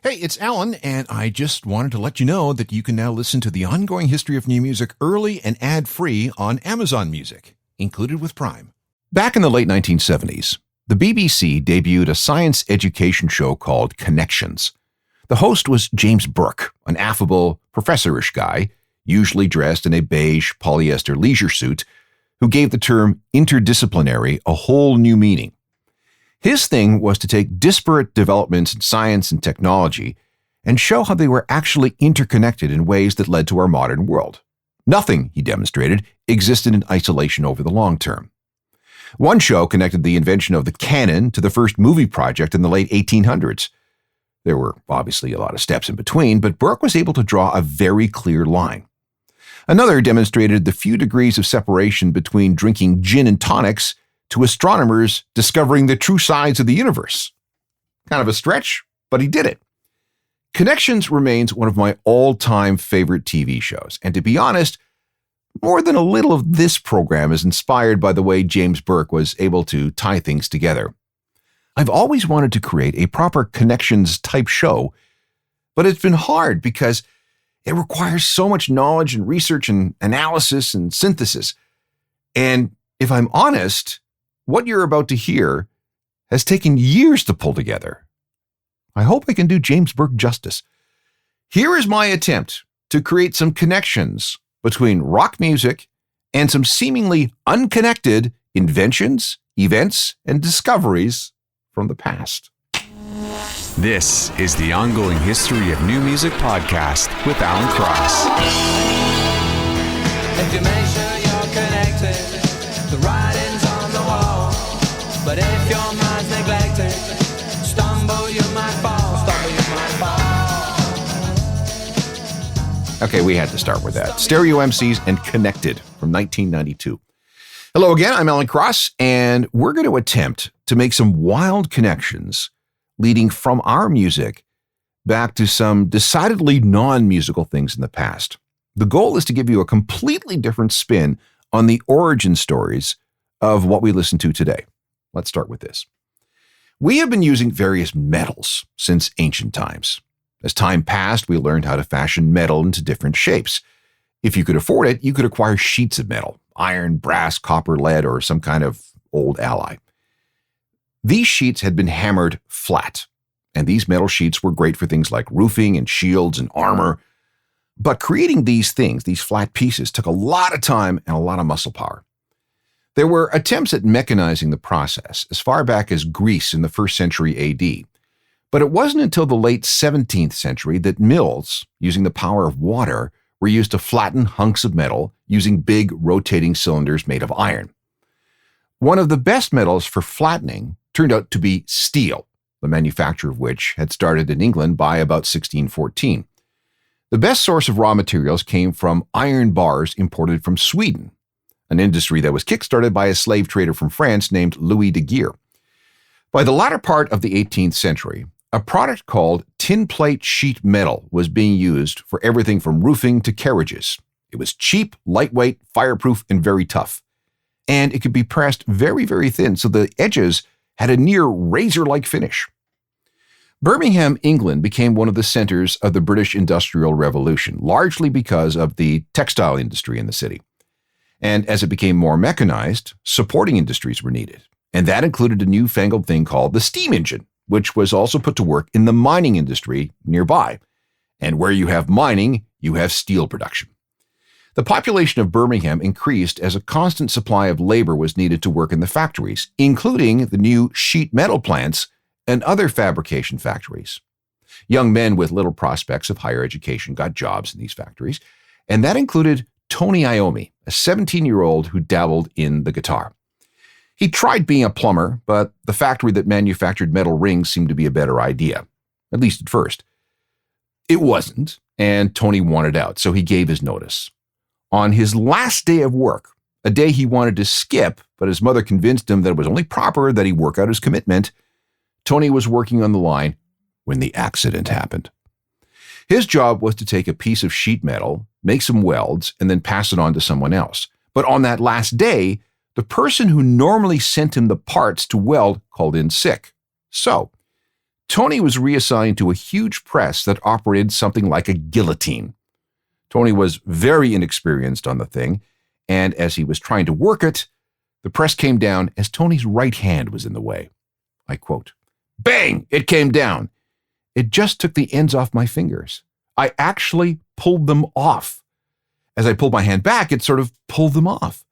Hey, it's Alan, and I just wanted to let you know that you can now listen to the ongoing history of new music early and ad-free on Amazon Music, included with Prime. Back in the late 1970s, the BBC debuted a science education show called Connections. The host was James Burke, an affable, professorish guy, usually dressed in a beige polyester leisure suit, who gave the term interdisciplinary a whole new meaning. His thing was to take disparate developments in science and technology and show how they were actually interconnected in ways that led to our modern world. Nothing, he demonstrated, existed in isolation over the long term. One show connected the invention of the cannon to the first movie project in the late 1800s. There were obviously a lot of steps in between, but Burke was able to draw a very clear line. Another demonstrated the few degrees of separation between drinking gin and tonics to astronomers discovering the true size of the universe. Kind of a stretch, but he did it. Connections remains one of my all-time favorite TV shows, and to be honest, more than a little of this program is inspired by the way James Burke was able to tie things together. I've always wanted to create a proper Connections-type show, but it's been hard because it requires so much knowledge and research and analysis and synthesis. And if I'm honest, what you're about to hear has taken years to pull together. I hope I can do James Burke justice. Here is my attempt to create some connections between rock music and some seemingly unconnected inventions, events, and discoveries from the past. This is the Ongoing History of New Music podcast with Alan Cross. If you make sure you're connected, the writing's on the wall. But if your mind's neglected, stumble you might fall, Okay, we had to start with that. Stereo MCs and Connected from 1992. Hello again, I'm Alan Cross, and we're going to attempt to make some wild connections leading from our music back to some decidedly non-musical things in the past. The goal is to give you a completely different spin on the origin stories of what we listen to today. Let's start with this. We have been using various metals since ancient times. As time passed, we learned how to fashion metal into different shapes. If you could afford it, you could acquire sheets of metal, iron, brass, copper, lead, or some kind of old ally. These sheets had been hammered flat, and these metal sheets were great for things like roofing and shields and armor. But creating these things, these flat pieces, took a lot of time and a lot of muscle power. There were attempts at mechanizing the process as far back as Greece in the 1st century AD. But it wasn't until the late 17th century that mills, using the power of water, were used to flatten hunks of metal using big rotating cylinders made of iron. One of the best metals for flattening turned out to be steel, the manufacture of which had started in England by about 1614. The best source of raw materials came from iron bars imported from Sweden, an industry that was kickstarted by a slave trader from France named Louis de Geer. By the latter part of the 18th century, a product called tin plate sheet metal was being used for everything from roofing to carriages. It was cheap, lightweight, fireproof, and very tough. And it could be pressed very, very thin, so the edges had a near razor-like finish. Birmingham, England became one of the centers of the British Industrial Revolution, largely because of the textile industry in the city. And as it became more mechanized, supporting industries were needed. And that included a newfangled thing called the steam engine, which was also put to work in the mining industry nearby. And where you have mining, you have steel production. The population of Birmingham increased as a constant supply of labor was needed to work in the factories, including the new sheet metal plants and other fabrication factories. Young men with little prospects of higher education got jobs in these factories, and that included Tony Iommi, a 17-year-old who dabbled in the guitar. He tried being a plumber, but the factory that manufactured metal rings seemed to be a better idea, at least at first. It wasn't, and Tony wanted out, so he gave his notice. On his last day of work, a day he wanted to skip, but his mother convinced him that it was only proper that he work out his commitment, Tony was working on the line when the accident happened. His job was to take a piece of sheet metal, make some welds, and then pass it on to someone else. But on that last day, the person who normally sent him the parts to weld called in sick. So, Tony was reassigned to a huge press that operated something like a guillotine. Tony was very inexperienced on the thing, and as he was trying to work it, the press came down as Tony's right hand was in the way. I quote, "Bang! It came down. It just took the ends off my fingers. I actually pulled them off. As I pulled my hand back, it sort of pulled them off.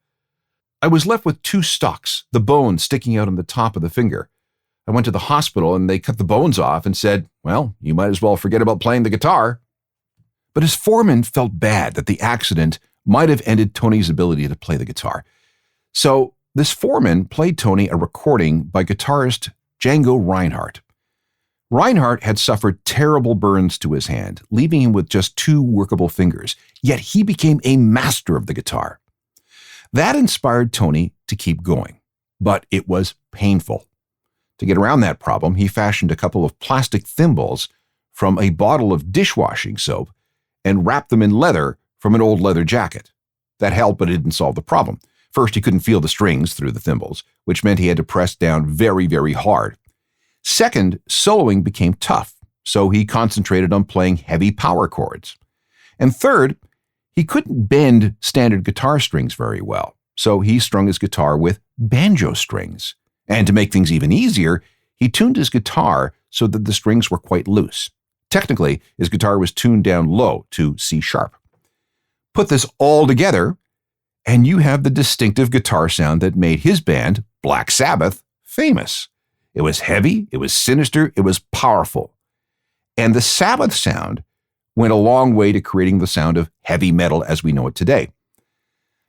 I was left with two stalks, the bone sticking out on the top of the finger. I went to the hospital and they cut the bones off and said, well, you might as well forget about playing the guitar." But his foreman felt bad that the accident might have ended Tony's ability to play the guitar. So this foreman played Tony a recording by guitarist Django Reinhardt. Reinhardt had suffered terrible burns to his hand, leaving him with just two workable fingers, yet he became a master of the guitar. That inspired Tony to keep going, but it was painful. To get around that problem, he fashioned a couple of plastic thimbles from a bottle of dishwashing soap and wrapped them in leather from an old leather jacket. That helped, but it didn't solve the problem. First, he couldn't feel the strings through the thimbles, which meant he had to press down very, very hard. Second, soloing became tough, so he concentrated on playing heavy power chords. And third, he couldn't bend standard guitar strings very well, so he strung his guitar with banjo strings. And to make things even easier, he tuned his guitar so that the strings were quite loose. Technically, his guitar was tuned down low to C sharp. Put this all together, and you have the distinctive guitar sound that made his band, Black Sabbath, famous. It was heavy, it was sinister, it was powerful. And the Sabbath sound went a long way to creating the sound of heavy metal as we know it today.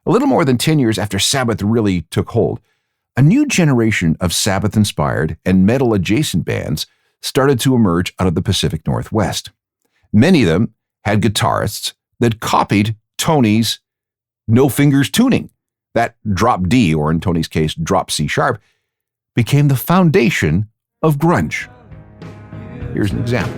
A little more than 10 years after Sabbath really took hold, a new generation of Sabbath-inspired and metal-adjacent bands started to emerge out of the Pacific Northwest. Many of them had guitarists that copied Tony's no fingers tuning. That drop D, or in Tony's case, drop C sharp, became the foundation of grunge. Here's an example.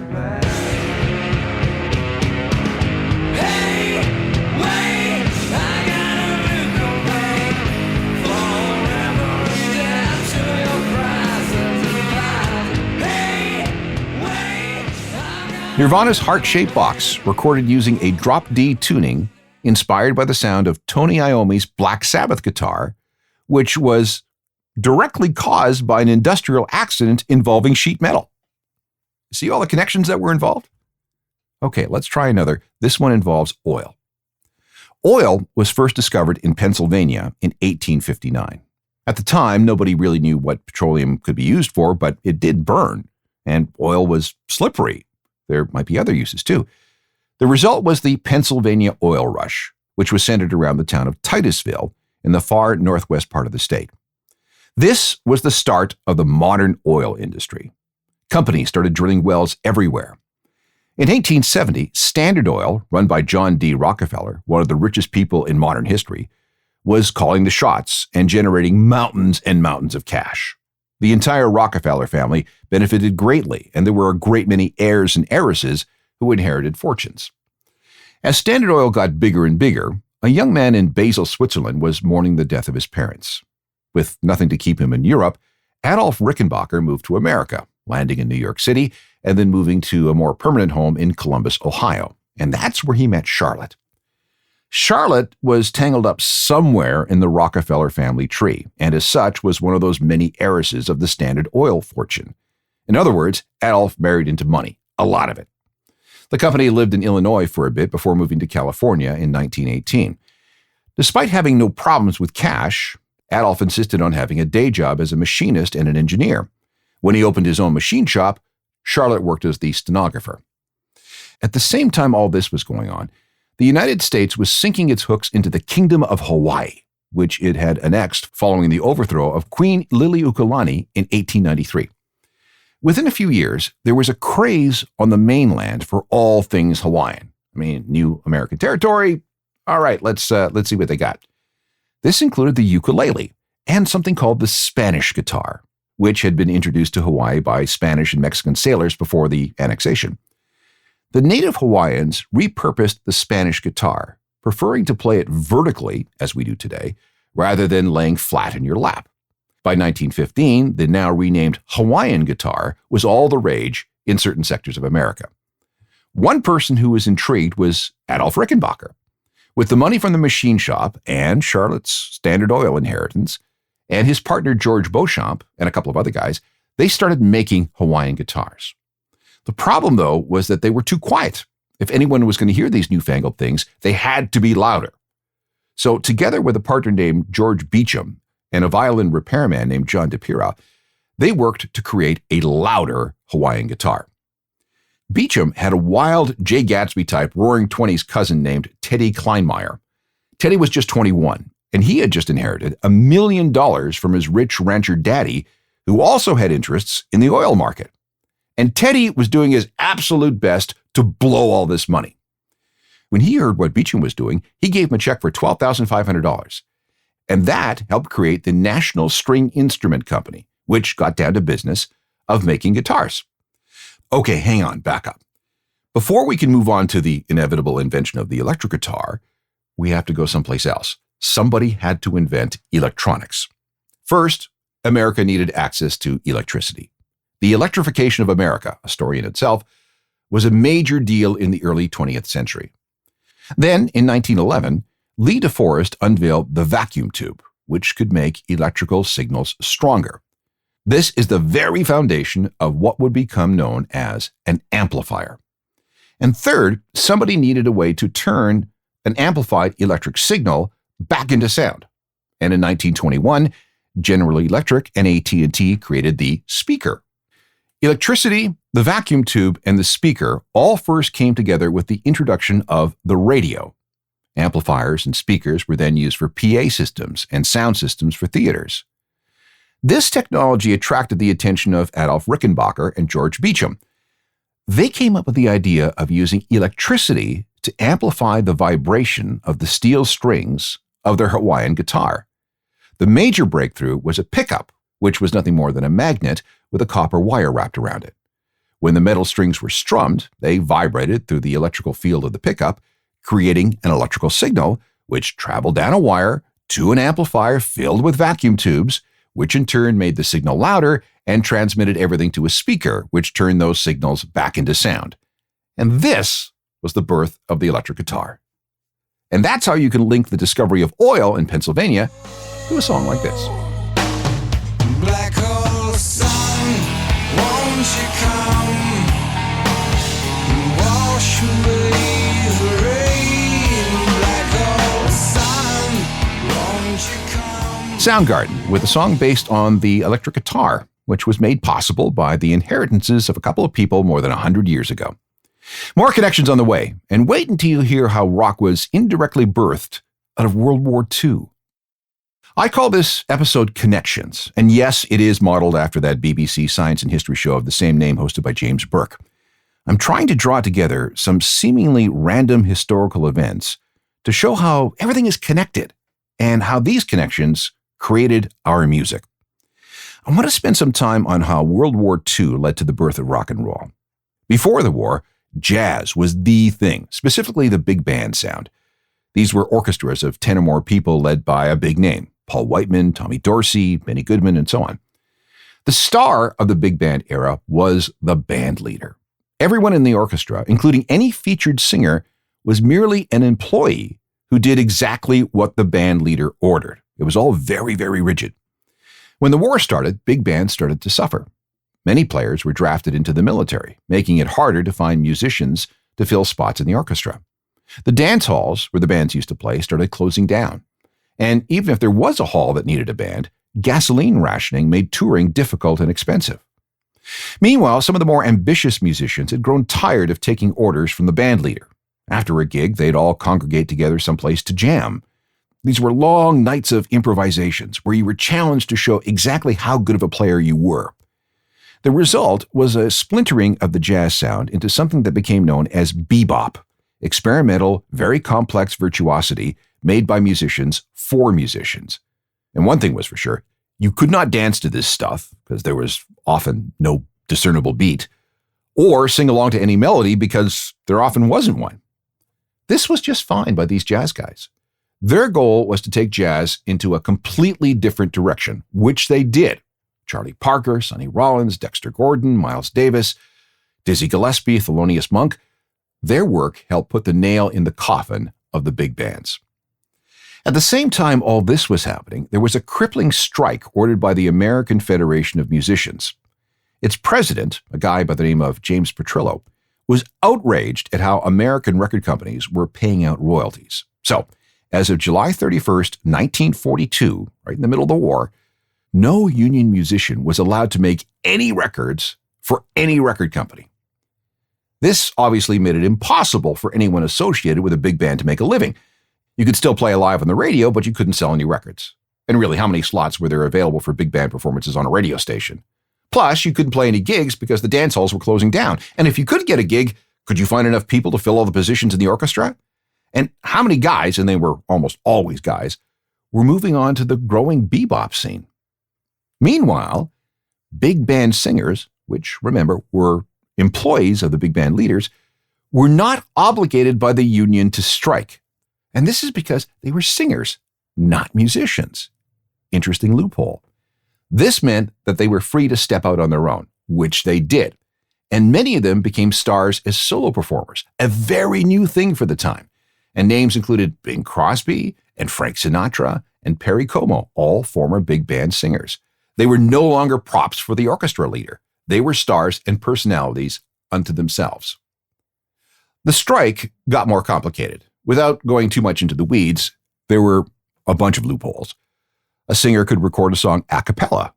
Nirvana's Heart-Shaped Box, recorded using a drop D tuning inspired by the sound of Tony Iommi's Black Sabbath guitar, which was directly caused by an industrial accident involving sheet metal. See all the connections that were involved? Okay, let's try another. This one involves oil. Oil was first discovered in Pennsylvania in 1859. At the time, nobody really knew what petroleum could be used for, but it did burn, and oil was slippery. There might be other uses too. The result was the Pennsylvania Oil Rush, which was centered around the town of Titusville in the far northwest part of the state. This was the start of the modern oil industry. Companies started drilling wells everywhere. In 1870, Standard Oil, run by John D. Rockefeller, one of the richest people in modern history, was calling the shots and generating mountains and mountains of cash. The entire Rockefeller family benefited greatly, and there were a great many heirs and heiresses who inherited fortunes. As Standard Oil got bigger and bigger, a young man in Basel, Switzerland was mourning the death of his parents. With nothing to keep him in Europe, Adolf Rickenbacker moved to America, landing in New York City and then moving to a more permanent home in Columbus, Ohio. And that's where he met Charlotte. Charlotte was tangled up somewhere in the Rockefeller family tree, and as such was one of those many heiresses of the Standard Oil fortune. In other words, Adolf married into money, a lot of it. The company lived in Illinois for a bit before moving to California in 1918. Despite having no problems with cash, Adolf insisted on having a day job as a machinist and an engineer. When he opened his own machine shop, Charlotte worked as the stenographer. At the same time all this was going on, the United States was sinking its hooks into the Kingdom of Hawaii, which it had annexed following the overthrow of Queen Liliuokalani in 1893. Within a few years, there was a craze on the mainland for all things Hawaiian. New American territory. All right, let's see what they got. This included the ukulele and something called the Spanish guitar, which had been introduced to Hawaii by Spanish and Mexican sailors before the annexation. The native Hawaiians repurposed the Spanish guitar, preferring to play it vertically, as we do today, rather than laying flat in your lap. By 1915, the now renamed Hawaiian guitar was all the rage in certain sectors of America. One person who was intrigued was Adolf Rickenbacker. With the money from the machine shop and Charlotte's Standard Oil inheritance, and his partner George Beauchamp and a couple of other guys, they started making Hawaiian guitars. The problem, though, was that they were too quiet. If anyone was going to hear these newfangled things, they had to be louder. So together with a partner named George Beauchamp and a violin repairman named John DePira, they worked to create a louder Hawaiian guitar. Beauchamp had a wild Jay Gatsby-type Roaring Twenties cousin named Teddy Kleinmeyer. Teddy was just 21, and he had just inherited $1 million from his rich rancher daddy, who also had interests in the oil market. And Teddy was doing his absolute best to blow all this money. When he heard what Beauchamp was doing, he gave him a check for $12,500. And that helped create the National String Instrument Company, which got down to business of making guitars. Okay, hang on, back up. Before we can move on to the inevitable invention of the electric guitar, we have to go someplace else. Somebody had to invent electronics. First, America needed access to electricity. The electrification of America, a story in itself, was a major deal in the early 20th century. Then, in 1911, Lee DeForest unveiled the vacuum tube, which could make electrical signals stronger. This is the very foundation of what would become known as an amplifier. And third, somebody needed a way to turn an amplified electric signal back into sound. And in 1921, General Electric and AT&T created the speaker. Electricity, the vacuum tube, and the speaker all first came together with the introduction of the radio. Amplifiers and speakers were then used for PA systems and sound systems for theaters. This technology attracted the attention of Adolf Rickenbacker and George Beauchamp. They came up with the idea of using electricity to amplify the vibration of the steel strings of their Hawaiian guitar. The major breakthrough was a pickup, which was nothing more than a magnet with a copper wire wrapped around it. When the metal strings were strummed, they vibrated through the electrical field of the pickup, creating an electrical signal, which traveled down a wire to an amplifier filled with vacuum tubes, which in turn made the signal louder and transmitted everything to a speaker, which turned those signals back into sound. And this was the birth of the electric guitar. And that's how you can link the discovery of oil in Pennsylvania to a song like this. Black hole sun, won't you come and wash away the rain? Black hole sun, won't you come? Soundgarden, with a song based on the electric guitar, which was made possible by the inheritances of a couple of people more than 100 years ago. More connections on the way, and wait until you hear how rock was indirectly birthed out of World War II. I call this episode Connections, and yes, it is modeled after that BBC science and history show of the same name hosted by James Burke. I'm trying to draw together some seemingly random historical events to show how everything is connected and how these connections created our music. I want to spend some time on how World War II led to the birth of rock and roll. Before the war, jazz was the thing, specifically the big band sound. These were orchestras of 10 or more people led by a big name: Paul Whiteman, Tommy Dorsey, Benny Goodman, and so on. The star of the big band era was the band leader. Everyone in the orchestra, including any featured singer, was merely an employee who did exactly what the band leader ordered. It was all very, very rigid. When the war started, big bands started to suffer. Many players were drafted into the military, making it harder to find musicians to fill spots in the orchestra. The dance halls where the bands used to play started closing down. And even if there was a hall that needed a band, gasoline rationing made touring difficult and expensive. Meanwhile, some of the more ambitious musicians had grown tired of taking orders from the band leader. After a gig, they'd all congregate together someplace to jam. These were long nights of improvisations where you were challenged to show exactly how good of a player you were. The result was a splintering of the jazz sound into something that became known as bebop, experimental, very complex virtuosity made by musicians for musicians. And one thing was for sure, you could not dance to this stuff because there was often no discernible beat, or sing along to any melody because there often wasn't one. This was just fine by these jazz guys. Their goal was to take jazz into a completely different direction, which they did. Charlie Parker, Sonny Rollins, Dexter Gordon, Miles Davis, Dizzy Gillespie, Thelonious Monk, their work helped put the nail in the coffin of the big bands. At the same time all this was happening, there was a crippling strike ordered by the American Federation of Musicians. Its president, a guy by the name of James Petrillo, was outraged at how American record companies were paying out royalties. So, as of July 31st, 1942, right in the middle of the war, no union musician was allowed to make any records for any record company. This obviously made it impossible for anyone associated with a big band to make a living. You could still play live on the radio, but you couldn't sell any records. And really, how many slots were there available for big band performances on a radio station? Plus, you couldn't play any gigs because the dance halls were closing down. And if you could get a gig, could you find enough people to fill all the positions in the orchestra? And how many guys, and they were almost always guys, were moving on to the growing bebop scene? Meanwhile, big band singers, which, remember, were employees of the big band leaders, were not obligated by the union to strike. And this is because they were singers, not musicians. Interesting loophole. This meant that they were free to step out on their own, which they did. And many of them became stars as solo performers, a very new thing for the time. And names included Bing Crosby and Frank Sinatra and Perry Como, all former big band singers. They were no longer props for the orchestra leader. They were stars and personalities unto themselves. The strike got more complicated. Without going too much into the weeds, there were a bunch of loopholes. A singer could record a song a cappella.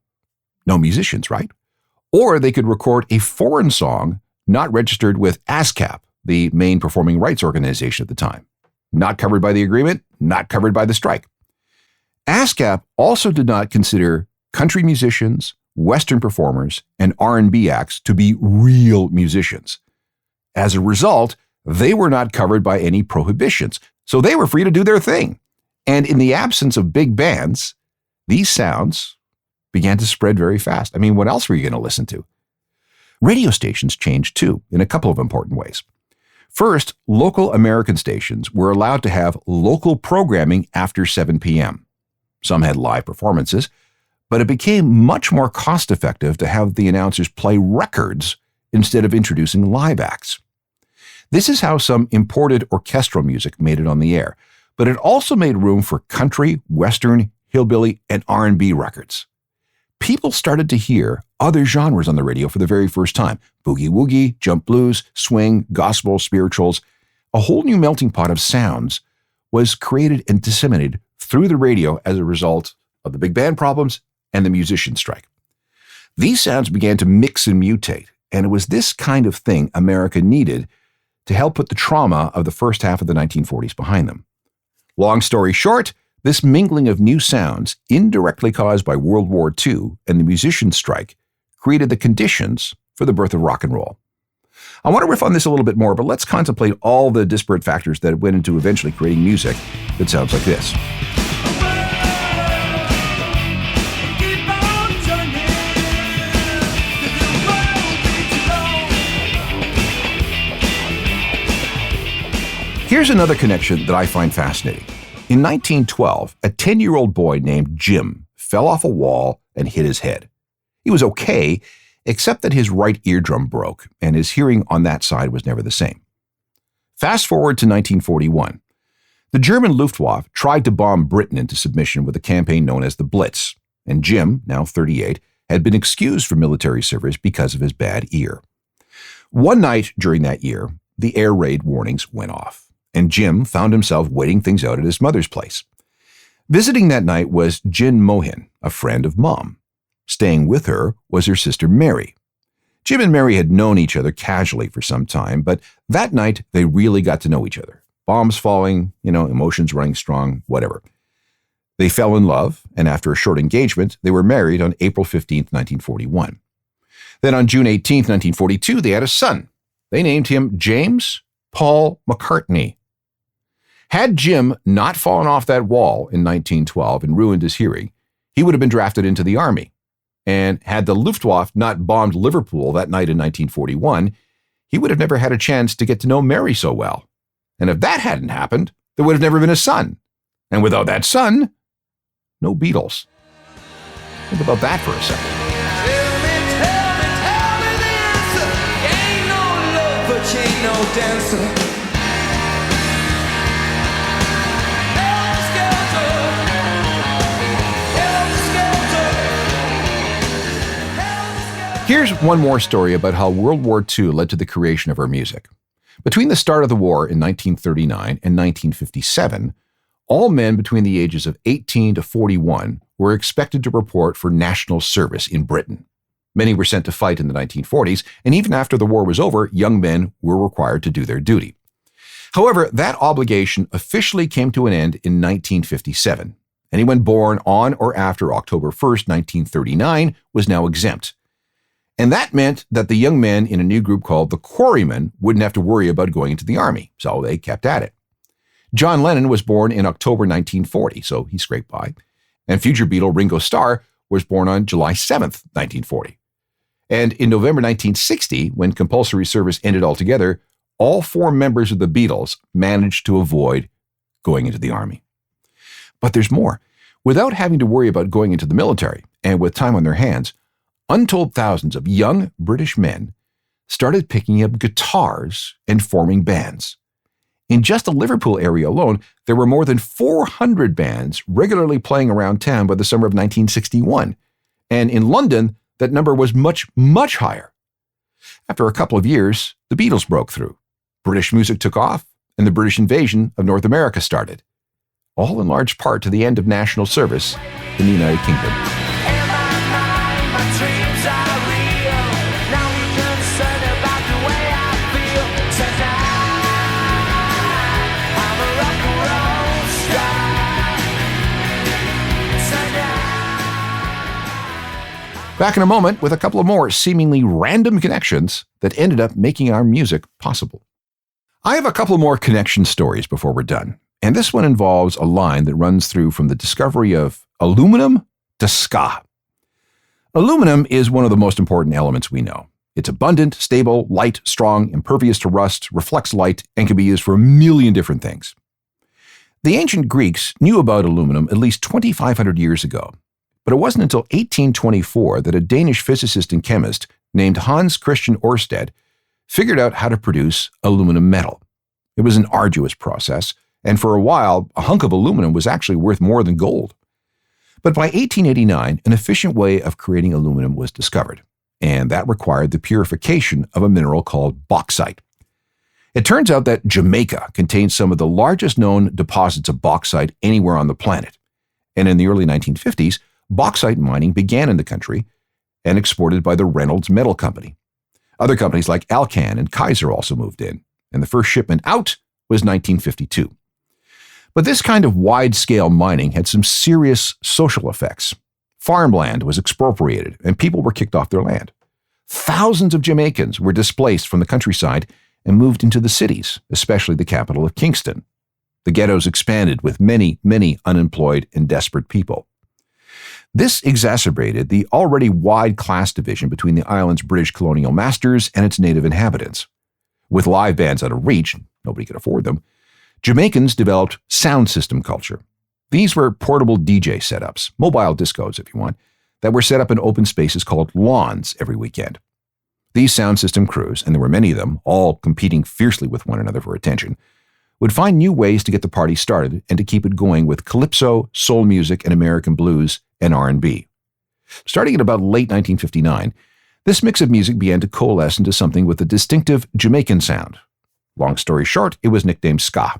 No musicians, right? Or they could record a foreign song not registered with ASCAP, the main performing rights organization at the time. Not covered by the agreement, not covered by the strike. ASCAP also did not consider country musicians, Western performers, and R&B acts to be real musicians. As a result, they were not covered by any prohibitions, so they were free to do their thing. And in the absence of big bands, these sounds began to spread very fast. I mean, what else were you going to listen to? Radio stations changed too, in a couple of important ways. First, local American stations were allowed to have local programming after 7 p.m. Some had live performances, but it became much more cost-effective to have the announcers play records instead of introducing live acts. This is how some imported orchestral music made it on the air, but it also made room for country, Western, hillbilly, and R&B records. People started to hear other genres on the radio for the very first time. Boogie-woogie, jump blues, swing, gospel, spirituals. A whole new melting pot of sounds was created and disseminated through the radio as a result of the big band problems and the musician strike. These sounds began to mix and mutate, and it was this kind of thing America needed to help put the trauma of the first half of the 1940s behind them. Long story short, this mingling of new sounds, indirectly caused by World War II and the musicians' strike, created the conditions for the birth of rock and roll. I want to riff on this a little bit more, but let's contemplate all the disparate factors that went into eventually creating music that sounds like this. Here's another connection that I find fascinating. In 1912, a 10-year-old boy named Jim fell off a wall and hit his head. He was okay, except that his right eardrum broke, and his hearing on that side was never the same. Fast forward to 1941. The German Luftwaffe tried to bomb Britain into submission with a campaign known as the Blitz, and Jim, now 38, had been excused from military service because of his bad ear. One night during that year, the air raid warnings went off, and Jim found himself waiting things out at his mother's place. Visiting that night was Jin Mohin, a friend of Mom. Staying with her was her sister Mary. Jim and Mary had known each other casually for some time, but that night they really got to know each other. Bombs falling, emotions running strong, whatever. They fell in love, and after a short engagement, they were married on April 15, 1941. Then on June 18, 1942, they had a son. They named him James Paul McCartney. Had Jim not fallen off that wall in 1912 and ruined his hearing, he would have been drafted into the army. And had the Luftwaffe not bombed Liverpool that night in 1941, he would have never had a chance to get to know Mary so well. And if that hadn't happened, there would have never been a son. And without that sun, no Beatles. Think about that for a second. Tell me the answer. Ain't no love, but she ain't no dancer. Here's one more story about how World War II led to the creation of our music. Between the start of the war in 1939 and 1957, all men between the ages of 18 to 41 were expected to report for national service in Britain. Many were sent to fight in the 1940s, and even after the war was over, young men were required to do their duty. However, that obligation officially came to an end in 1957. Anyone born on or after October 1st, 1939 was now exempt. And that meant that the young men in a new group called the Quarrymen wouldn't have to worry about going into the army, so they kept at it. John Lennon was born in October 1940, so he scraped by. And future Beatle Ringo Starr was born on July 7th, 1940. And in November 1960, when compulsory service ended altogether, all four members of the Beatles managed to avoid going into the army. But there's more. Without having to worry about going into the military, and with time on their hands, untold thousands of young British men started picking up guitars and forming bands. In just the Liverpool area alone, there were more than 400 bands regularly playing around town by the summer of 1961. And in London, that number was much, much higher. After a couple of years, the Beatles broke through. British music took off, and the British invasion of North America started. All in large part to the end of national service in the United Kingdom. Back in a moment with a couple of more seemingly random connections that ended up making our music possible. I have a couple more connection stories before we're done, and this one involves a line that runs through from the discovery of aluminum to ska. Aluminum is one of the most important elements we know. It's abundant, stable, light, strong, impervious to rust, reflects light, and can be used for a million different things. The ancient Greeks knew about aluminum at least 2,500 years ago. But it wasn't until 1824 that a Danish physicist and chemist named Hans Christian Ørsted figured out how to produce aluminum metal. It was an arduous process, and for a while, a hunk of aluminum was actually worth more than gold. But by 1889, an efficient way of creating aluminum was discovered, and that required the purification of a mineral called bauxite. It turns out that Jamaica contains some of the largest known deposits of bauxite anywhere on the planet, and in the early 1950s, bauxite mining began in the country and exported by the Reynolds Metal Company. Other companies like Alcan and Kaiser also moved in, and the first shipment out was 1952. But this kind of wide-scale mining had some serious social effects. Farmland was expropriated, and people were kicked off their land. Thousands of Jamaicans were displaced from the countryside and moved into the cities, especially the capital of Kingston. The ghettos expanded with many, many unemployed and desperate people. This exacerbated the already wide class division between the island's British colonial masters and its native inhabitants. With live bands out of reach, nobody could afford them, Jamaicans developed sound system culture. These were portable DJ setups, mobile discos if you want, that were set up in open spaces called lawns every weekend. These sound system crews, and there were many of them, all competing fiercely with one another for attention, would find new ways to get the party started and to keep it going with calypso, soul music, and American blues and R&B. Starting at about late 1959, this mix of music began to coalesce into something with a distinctive Jamaican sound. Long story short, it was nicknamed ska.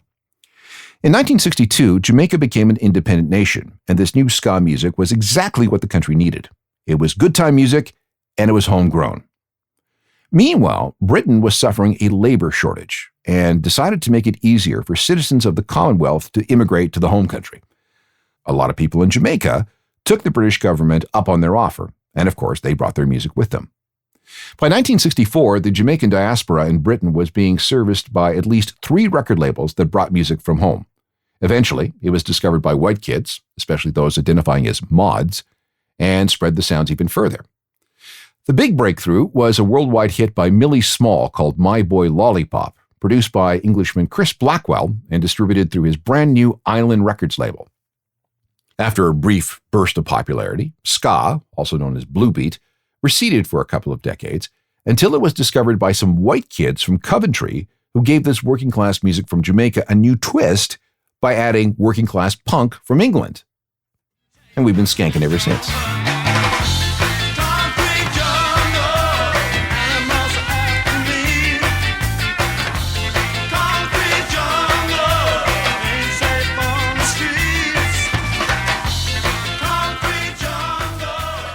In 1962, Jamaica became an independent nation, and this new ska music was exactly what the country needed. It was good time music, and it was homegrown. Meanwhile, Britain was suffering a labor shortage and decided to make it easier for citizens of the Commonwealth to immigrate to the home country. A lot of people in Jamaica took the British government up on their offer, and of course, they brought their music with them. By 1964, the Jamaican diaspora in Britain was being serviced by at least 3 record labels that brought music from home. Eventually, it was discovered by white kids, especially those identifying as mods, and spread the sounds even further. The big breakthrough was a worldwide hit by Millie Small called My Boy Lollipop, produced by Englishman Chris Blackwell and distributed through his brand new Island Records label. After a brief burst of popularity, ska, also known as blue beat, receded for a couple of decades until it was discovered by some white kids from Coventry who gave this working class music from Jamaica a new twist by adding working class punk from England. And we've been skanking ever since.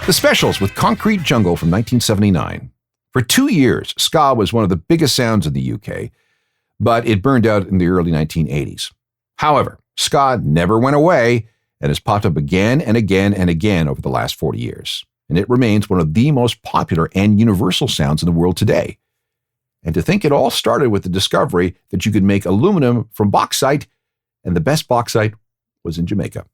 The Specials with Concrete Jungle from 1979. For 2 years, ska was one of the biggest sounds in the UK, but it burned out in the early 1980s. However, ska never went away and has popped up again and again and again over the last 40 years, and it remains one of the most popular and universal sounds in the world today. And to think it all started with the discovery that you could make aluminum from bauxite, and the best bauxite was in Jamaica.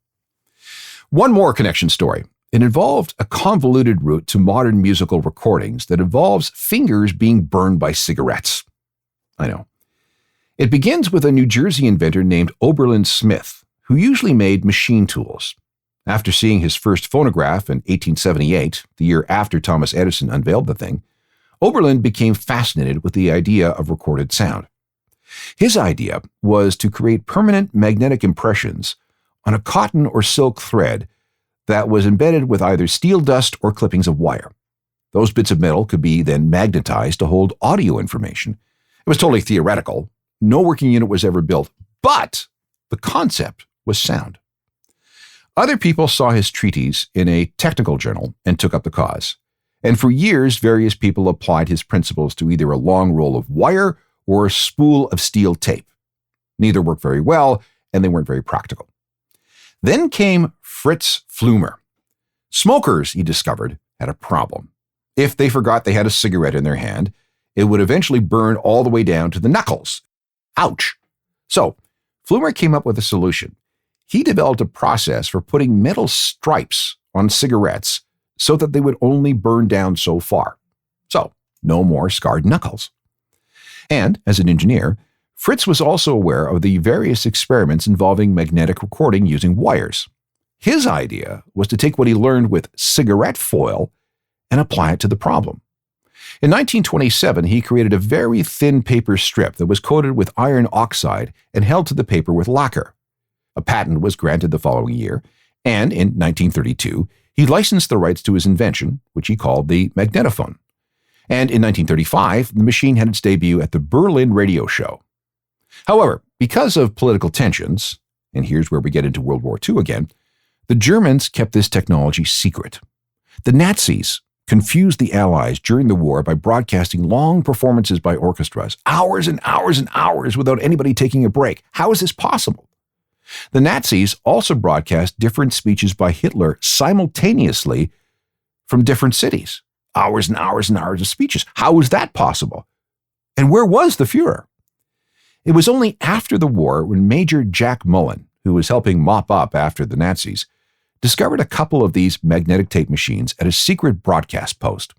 One more connection story. It involved a convoluted route to modern musical recordings that involves fingers being burned by cigarettes. I know. It begins with a New Jersey inventor named Oberlin Smith, who usually made machine tools. After seeing his first phonograph in 1878, the year after Thomas Edison unveiled the thing, Oberlin became fascinated with the idea of recorded sound. His idea was to create permanent magnetic impressions on a cotton or silk thread that was embedded with either steel dust or clippings of wire. Those bits of metal could be then magnetized to hold audio information. It was totally theoretical. No working unit was ever built, but the concept was sound. Other people saw his treatise in a technical journal and took up the cause. And for years, various people applied his principles to either a long roll of wire or a spool of steel tape. Neither worked very well, and they weren't very practical. Then came Fritz Flümer. Smokers, he discovered, had a problem. If they forgot they had a cigarette in their hand, it would eventually burn all the way down to the knuckles. Ouch! So, Flümer came up with a solution. He developed a process for putting metal stripes on cigarettes so that they would only burn down so far. So, no more scarred knuckles. And, as an engineer, Fritz was also aware of the various experiments involving magnetic recording using wires. His idea was to take what he learned with cigarette foil and apply it to the problem. In 1927, he created a very thin paper strip that was coated with iron oxide and held to the paper with lacquer. A patent was granted the following year, and in 1932, he licensed the rights to his invention, which he called the magnetophone. And in 1935, the machine had its debut at the Berlin Radio Show. However, because of political tensions, and here's where we get into World War II again, the Germans kept this technology secret. The Nazis confused the Allies during the war by broadcasting long performances by orchestras, hours and hours and hours without anybody taking a break. How is this possible? The Nazis also broadcast different speeches by Hitler simultaneously from different cities. Hours and hours and hours of speeches. How was that possible? And where was the Fuhrer? It was only after the war when Major Jack Mullen, who was helping mop up after the Nazis, discovered a couple of these magnetic tape machines at a secret broadcast post.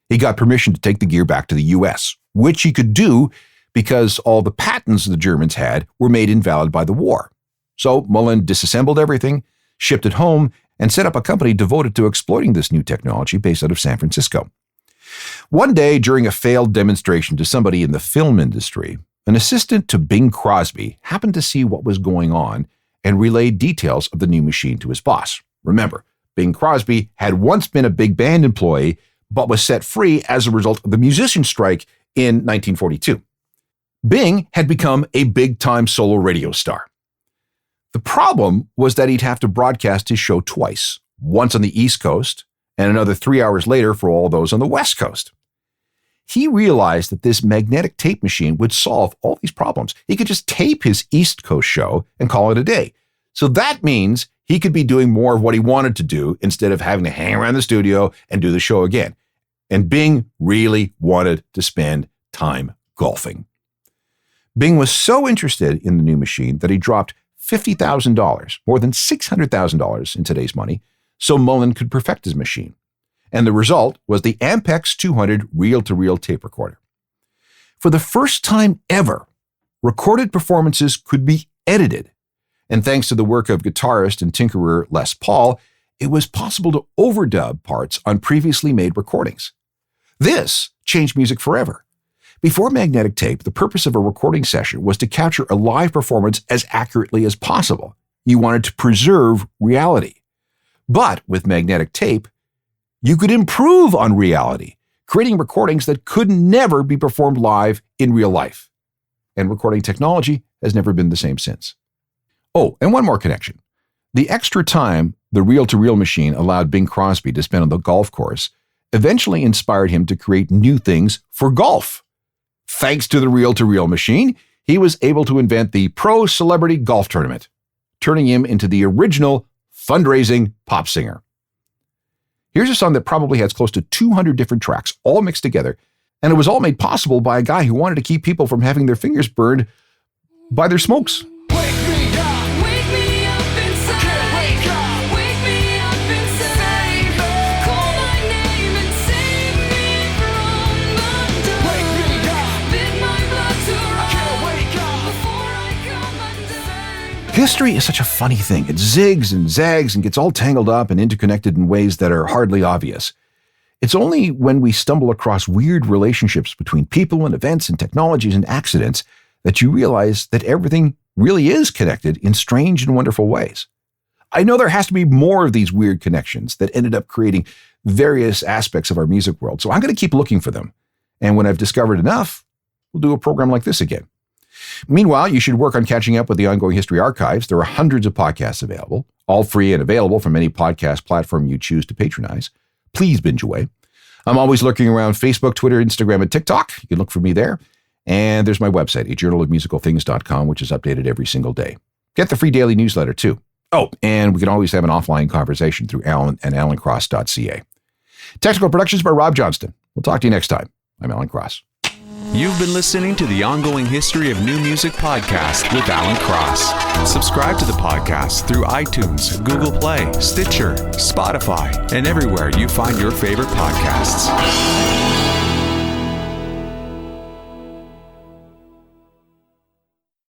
He got permission to take the gear back to the US, which he could do because all the patents the Germans had were made invalid by the war. So Mullen disassembled everything, shipped it home, and set up a company devoted to exploiting this new technology based out of San Francisco. One day, during a failed demonstration to somebody in the film industry, an assistant to Bing Crosby happened to see what was going on and relayed details of the new machine to his boss. Remember, Bing Crosby had once been a big band employee, but was set free as a result of the musician strike in 1942. Bing had become a big-time solo radio star. The problem was that he'd have to broadcast his show twice, once on the East Coast and another 3 hours later for all those on the West Coast. He realized that this magnetic tape machine would solve all these problems. He could just tape his East Coast show and call it a day. So that means he could be doing more of what he wanted to do instead of having to hang around the studio and do the show again. And Bing really wanted to spend time golfing. Bing was so interested in the new machine that he dropped $50,000, more than $600,000 in today's money, so Mullen could perfect his machine. And the result was the Ampex 200 reel-to-reel tape recorder. For the first time ever, recorded performances could be edited. And thanks to the work of guitarist and tinkerer Les Paul, it was possible to overdub parts on previously made recordings. This changed music forever. Before magnetic tape, the purpose of a recording session was to capture a live performance as accurately as possible. You wanted to preserve reality. But with magnetic tape, you could improve on reality, creating recordings that could never be performed live in real life. And recording technology has never been the same since. Oh, and one more connection. The extra time the reel-to-reel machine allowed Bing Crosby to spend on the golf course eventually inspired him to create new things for golf. Thanks to the reel-to-reel machine, he was able to invent the Pro Celebrity Golf Tournament, turning him into the original fundraising pop singer. Here's a song that probably has close to 200 different tracks, all mixed together, and it was all made possible by a guy who wanted to keep people from having their fingers burned by their smokes. History is such a funny thing. It zigs and zags and gets all tangled up and interconnected in ways that are hardly obvious. It's only when we stumble across weird relationships between people and events and technologies and accidents that you realize that everything really is connected in strange and wonderful ways. I know there has to be more of these weird connections that ended up creating various aspects of our music world, so I'm going to keep looking for them. And when I've discovered enough, we'll do a program like this again. Meanwhile, you should work on catching up with the Ongoing History Archives. There are hundreds of podcasts available, all free and available from any podcast platform you choose to patronize. Please binge away. I'm always lurking around Facebook, Twitter, Instagram, and TikTok. You can look for me there. And there's my website, ajournalofmusicalthings.com, which is updated every single day. Get the free daily newsletter, too. Oh, and we can always have an offline conversation through Alan and AlanCross.ca. Technical productions by Rob Johnston. We'll talk to you next time. I'm Alan Cross. You've been listening to the Ongoing History of New Music podcast with Alan Cross. Subscribe to the podcast through iTunes, Google Play, Stitcher, Spotify, and everywhere you find your favorite podcasts.